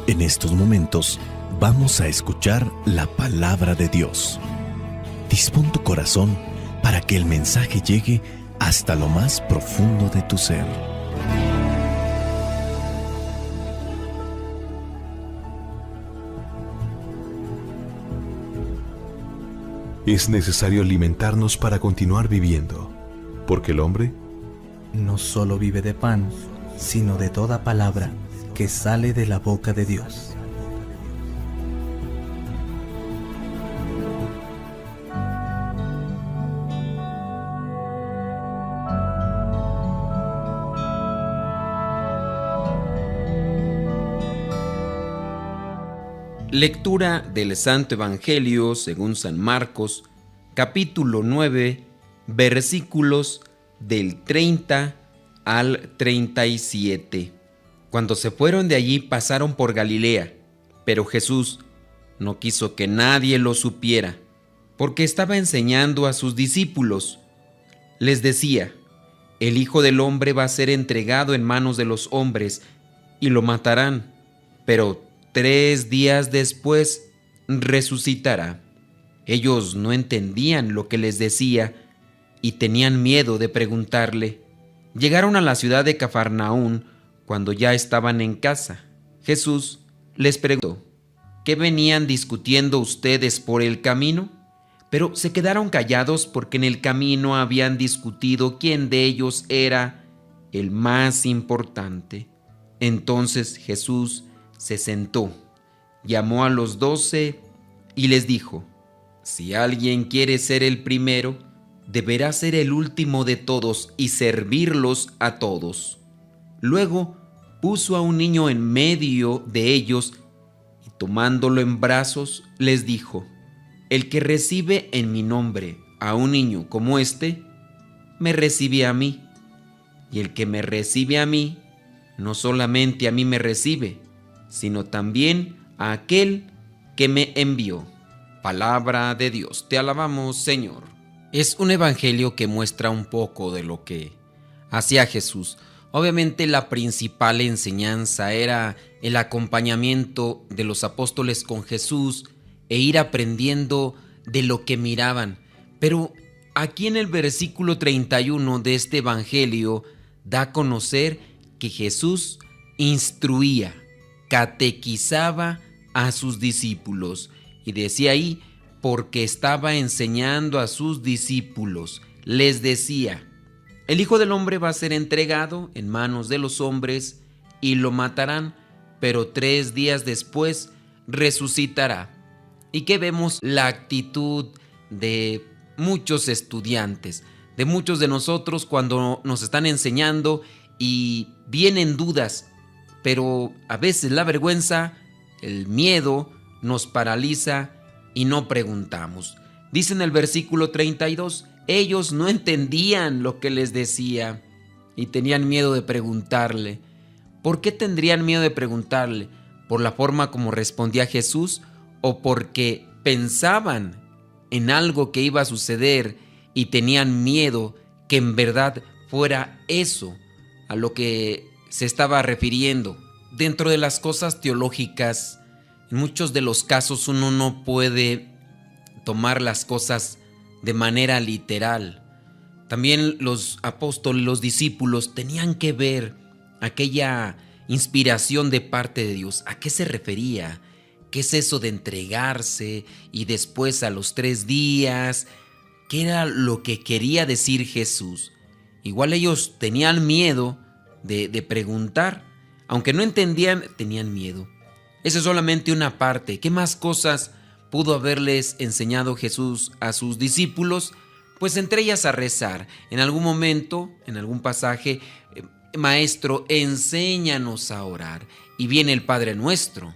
En estos momentos vamos a escuchar la palabra de Dios. Dispón tu corazón para que el mensaje llegue hasta lo más profundo de tu ser. Es necesario alimentarnos para continuar viviendo, porque el hombre no solo vive de pan, sino de toda palabra que sale de la boca de Dios. Lectura del Santo Evangelio según San Marcos, capítulo 9, versículos del 30 al 37. Cuando se fueron de allí pasaron por Galilea, pero Jesús no quiso que nadie lo supiera, porque estaba enseñando a sus discípulos. Les decía: el Hijo del Hombre va a ser entregado en manos de los hombres y lo matarán, pero 3 días después resucitará. Ellos no entendían lo que les decía y tenían miedo de preguntarle. Llegaron a la ciudad de Cafarnaún cuando ya estaban en casa. Jesús les preguntó: ¿qué venían discutiendo ustedes por el camino? Pero se quedaron callados porque en el camino habían discutido quién de ellos era el más importante. Entonces Jesús se sentó, llamó a los 12 y les dijo: si alguien quiere ser el primero, deberá ser el último de todos y servirlos a todos. Luego puso a un niño en medio de ellos y tomándolo en brazos les dijo: el que recibe en mi nombre a un niño como este, me recibe a mí, y el que me recibe a mí, no solamente a mí me recibe, sino también a aquel que me envió. Palabra de Dios, te alabamos, Señor. Es un evangelio que muestra un poco de lo que hacía Jesús. Obviamente la principal enseñanza era el acompañamiento de los apóstoles con Jesús e ir aprendiendo de lo que miraban. Pero aquí en el versículo 31 de este evangelio da a conocer que Jesús instruía, catequizaba a sus discípulos, y decía ahí, porque estaba enseñando a sus discípulos, les decía: el Hijo del Hombre va a ser entregado en manos de los hombres y lo matarán, pero 3 días después resucitará. Y que vemos la actitud de muchos estudiantes, de muchos de nosotros cuando nos están enseñando y vienen dudas, pero a veces la vergüenza, el miedo nos paraliza y no preguntamos. Dice en el versículo 32, ellos no entendían lo que les decía y tenían miedo de preguntarle. ¿Por qué tendrían miedo de preguntarle? ¿Por la forma como respondía Jesús o porque pensaban en algo que iba a suceder y tenían miedo que en verdad fuera eso a lo que se estaba refiriendo? Dentro de las cosas teológicas, en muchos de los casos uno no puede tomar las cosas de manera literal. También los apóstoles, los discípulos tenían que ver aquella inspiración de parte de Dios. ¿A qué se refería? ¿Qué es eso de entregarse y después a los 3 días? ¿Qué era lo que quería decir Jesús? Igual ellos tenían miedo de preguntar. Aunque no entendían, tenían miedo. Esa es solamente una parte. ¿Qué más cosas pudo haberles enseñado Jesús a sus discípulos? Pues entre ellas a rezar. En algún momento, en algún pasaje, Maestro, enséñanos a orar. Y viene el Padre Nuestro.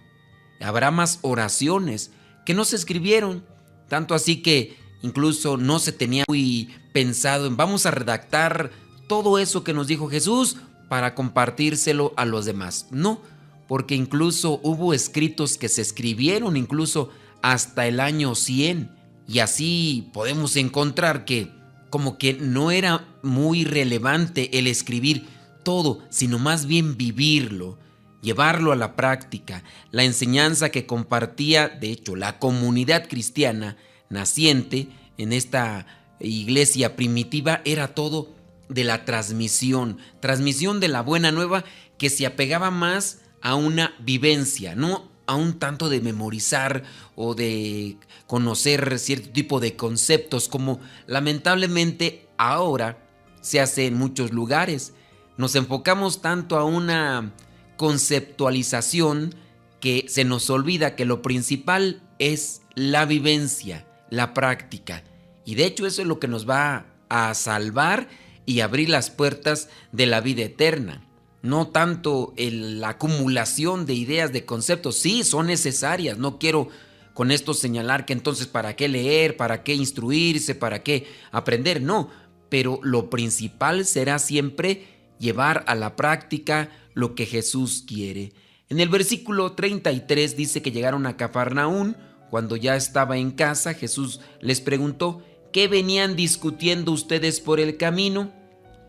Habrá más oraciones que no se escribieron. Tanto así que incluso no se tenía muy pensado en vamos a redactar todo eso que nos dijo Jesús para compartírselo a los demás. No, porque incluso hubo escritos que se escribieron incluso hasta el año 100, y así podemos encontrar que como que no era muy relevante el escribir todo, sino más bien vivirlo. llevarlo a la práctica. La enseñanza que compartía, de hecho, la comunidad cristiana naciente en esta iglesia primitiva era todo de la transmisión de la buena nueva, que se apegaba más a una vivencia, no a un tanto de memorizar o de conocer cierto tipo de conceptos como lamentablemente ahora se hace en muchos lugares. Nos enfocamos tanto a una conceptualización que se nos olvida que lo principal es la vivencia, la práctica. Y de hecho eso es lo que nos va a salvar y abrir las puertas de la vida eterna. No tanto la acumulación de ideas, de conceptos. Sí, son necesarias. No quiero con esto señalar que entonces para qué leer, para qué instruirse, para qué aprender. No, pero lo principal será siempre llevar a la práctica lo que Jesús quiere. En el versículo 33 dice que llegaron a Cafarnaún. Cuando ya estaba en casa, Jesús les preguntó: ¿qué venían discutiendo ustedes por el camino?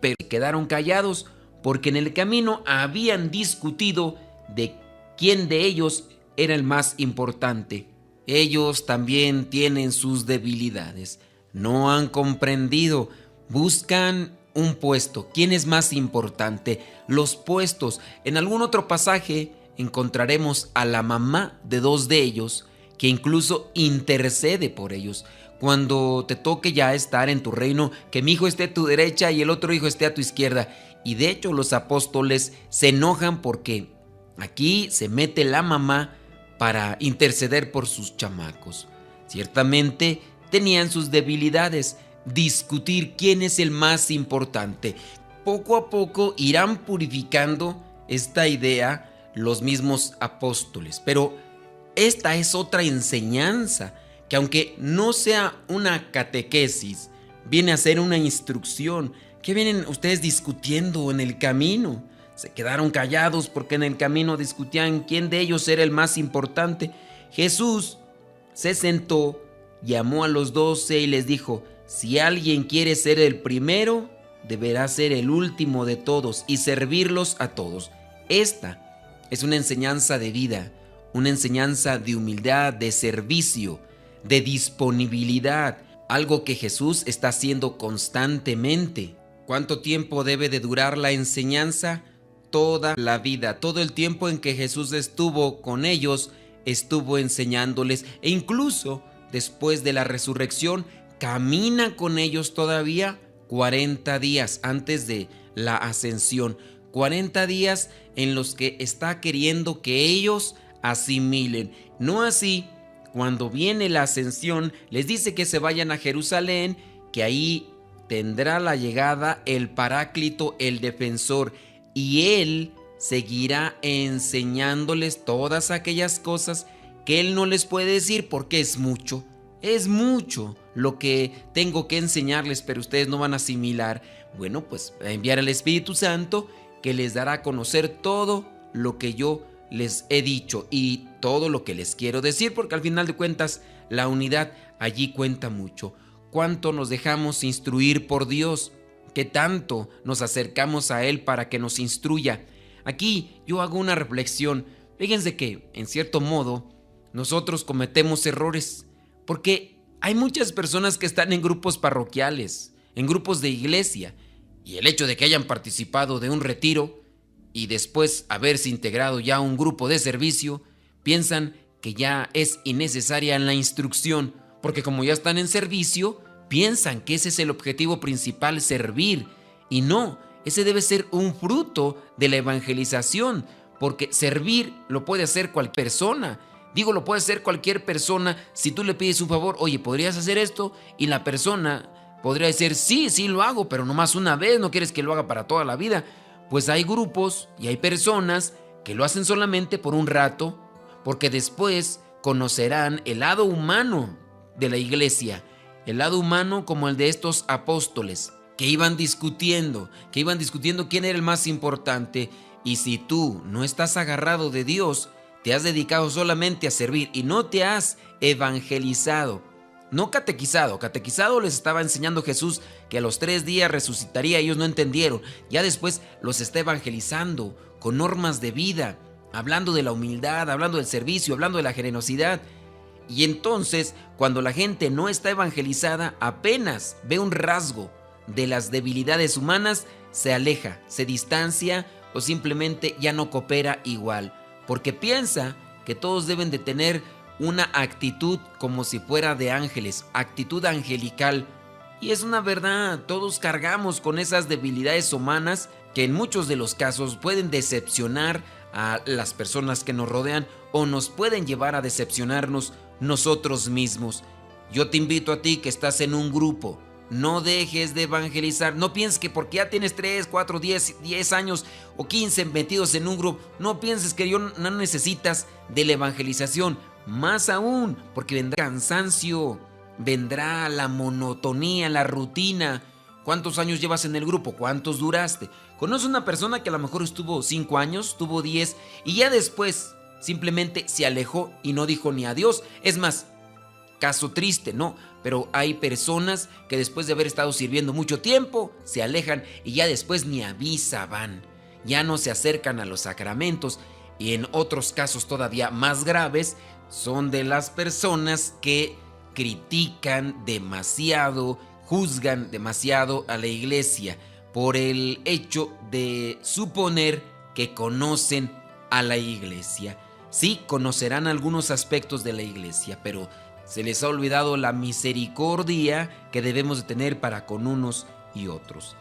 Pero quedaron callados, porque en el camino habían discutido de quién de ellos era el más importante. Ellos también tienen sus debilidades. No han comprendido. Buscan un puesto. ¿Quién es más importante? Los puestos. En algún otro pasaje encontraremos a la mamá de dos de ellos, que incluso intercede por ellos. Cuando te toque ya estar en tu reino, que mi hijo esté a tu derecha y el otro hijo esté a tu izquierda. Y de hecho los apóstoles se enojan porque aquí se mete la mamá para interceder por sus chamacos. Ciertamente tenían sus debilidades, discutir quién es el más importante. Poco a poco irán purificando esta idea los mismos apóstoles. Pero esta es otra enseñanza que, aunque no sea una catequesis, viene a ser una instrucción. ¿Qué vienen ustedes discutiendo en el camino? Se quedaron callados porque en el camino discutían quién de ellos era el más importante. Jesús se sentó, llamó a los 12 y les dijo: si alguien quiere ser el primero, deberá ser el último de todos y servirlos a todos. Esta es una enseñanza de vida, una enseñanza de humildad, de servicio, de disponibilidad, algo que Jesús está haciendo constantemente. ¿Cuánto tiempo debe de durar la enseñanza? Toda la vida, todo el tiempo en que Jesús estuvo con ellos, estuvo enseñándoles, e incluso después de la resurrección, camina con ellos todavía 40 días antes de la ascensión. 40 días en los que está queriendo que ellos asimilen. No así, cuando viene la ascensión, les dice que se vayan a Jerusalén, que ahí tendrá la llegada el Paráclito, el Defensor, y Él seguirá enseñándoles todas aquellas cosas que Él no les puede decir porque es mucho lo que tengo que enseñarles, pero ustedes no van a asimilar. Bueno, pues a enviar al Espíritu Santo, que les dará a conocer todo lo que yo les he dicho y todo lo que les quiero decir, porque al final de cuentas la unidad allí cuenta mucho. ¿Cuánto nos dejamos instruir por Dios? ¿Qué tanto nos acercamos a Él para que nos instruya? Aquí yo hago una reflexión. Fíjense que, en cierto modo, nosotros cometemos errores, porque hay muchas personas que están en grupos parroquiales, en grupos de iglesia, y el hecho de que hayan participado de un retiro y después haberse integrado ya a un grupo de servicio, piensan que ya es innecesaria la instrucción, porque como ya están en servicio, piensan que ese es el objetivo principal, servir. Y no, ese debe ser un fruto de la evangelización, porque servir lo puede hacer cualquier persona. Digo, lo puede hacer cualquier persona si tú le pides un favor: oye, ¿podrías hacer esto? Y la persona podría decir: sí lo hago, pero nomás una vez, no quieres que lo haga para toda la vida. Pues hay grupos y hay personas que lo hacen solamente por un rato, porque después conocerán el lado humano de la iglesia, el lado humano como el de estos apóstoles, que iban discutiendo quién era el más importante. Y si tú no estás agarrado de Dios, te has dedicado solamente a servir y no te has evangelizado, no catequizado. Catequizado les estaba enseñando Jesús que a los 3 días resucitaría. Ellos no entendieron. Ya después los está evangelizando con normas de vida, hablando de la humildad, hablando del servicio, hablando de la generosidad. Y entonces, cuando la gente no está evangelizada, apenas ve un rasgo de las debilidades humanas, se aleja, se distancia o simplemente ya no coopera igual, porque piensa que todos deben de tener una actitud como si fuera de ángeles, actitud angelical. Y es una verdad, todos cargamos con esas debilidades humanas que en muchos de los casos pueden decepcionar a las personas que nos rodean o nos pueden llevar a decepcionarnos nosotros mismos. Yo te invito a ti que estás en un grupo, no dejes de evangelizar. No pienses que porque ya tienes 3, 4, 10 años o 15 metidos en un grupo, no pienses que no necesitas de la evangelización. Más aún, porque vendrá cansancio, vendrá la monotonía, la rutina. ¿Cuántos años llevas en el grupo? ¿Cuántos duraste? Conoce una persona que a lo mejor estuvo 5 años, estuvo 10 y ya después simplemente se alejó y no dijo ni adiós. Es más, caso triste, ¿no? Pero hay personas que después de haber estado sirviendo mucho tiempo, se alejan y ya después ni avisaban. Ya no se acercan a los sacramentos. Y en otros casos todavía más graves, son de las personas que critican demasiado, juzgan demasiado a la iglesia por el hecho de suponer que conocen a la iglesia. Sí, conocerán algunos aspectos de la iglesia, pero se les ha olvidado la misericordia que debemos de tener para con unos y otros.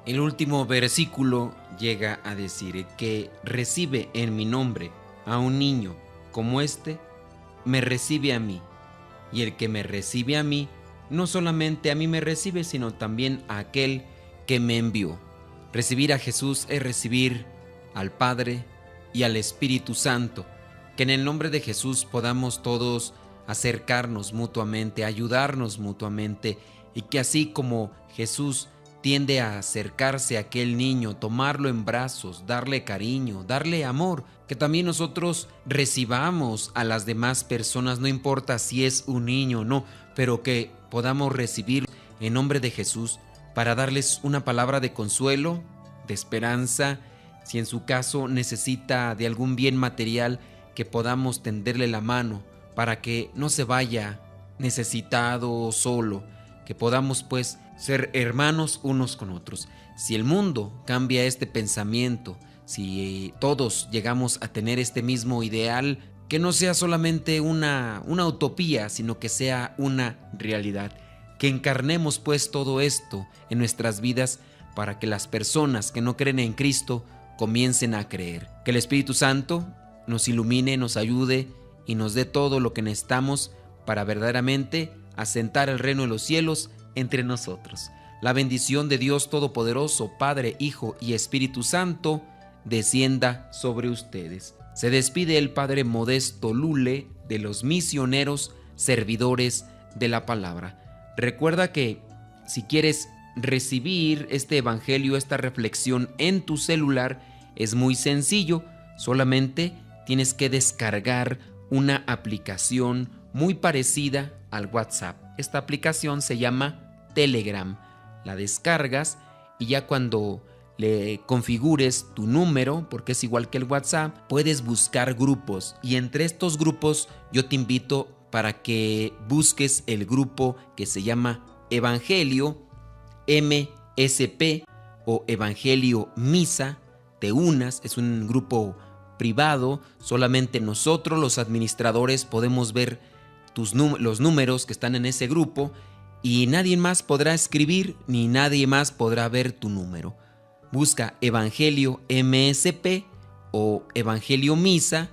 El último versículo llega a decir que recibe en mi nombre a un niño como este, me recibe a mí. Y el que me recibe a mí, no solamente a mí me recibe, sino también a aquel que me envió. Recibir a Jesús es recibir al Padre y al Espíritu Santo. Que en el nombre de Jesús podamos todos acercarnos mutuamente, ayudarnos mutuamente, y que así como Jesús tiende a acercarse a aquel niño, tomarlo en brazos, darle cariño, darle amor, que también nosotros recibamos a las demás personas, no importa si es un niño o no, pero que podamos recibir en nombre de Jesús para darles una palabra de consuelo, de esperanza. Si en su caso necesita de algún bien material, que podamos tenderle la mano para que no se vaya necesitado o solo, que podamos pues ser hermanos unos con otros. Si el mundo cambia este pensamiento, si todos llegamos a tener este mismo ideal, que no sea solamente una utopía, sino que sea una realidad, que encarnemos pues todo esto en nuestras vidas para que las personas que no creen en Cristo comiencen a creer. Que el Espíritu Santo nos ilumine, nos ayude y nos dé todo lo que necesitamos para verdaderamente asentar el reino de los cielos entre nosotros. La bendición de Dios Todopoderoso, Padre, Hijo y Espíritu Santo, descienda sobre ustedes. Se despide el Padre Modesto Lule de los misioneros servidores de la palabra. Recuerda que si quieres recibir este evangelio, esta reflexión en tu celular, es muy sencillo. Solamente tienes que descargar una aplicación muy parecida al WhatsApp. Esta aplicación se llama Telegram. La descargas y ya cuando le configures tu número, porque es igual que el WhatsApp, puedes buscar grupos. Y entre estos grupos yo te invito para que busques el grupo que se llama Evangelio MSP o Evangelio Misa. Te unas, es un grupo privado, solamente nosotros los administradores podemos ver los números que están en ese grupo y nadie más podrá escribir ni nadie más podrá ver tu número. Busca Evangelio MSP o Evangelio Misa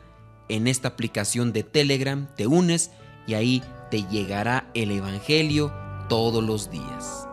en esta aplicación de Telegram, te unes y ahí te llegará el Evangelio todos los días.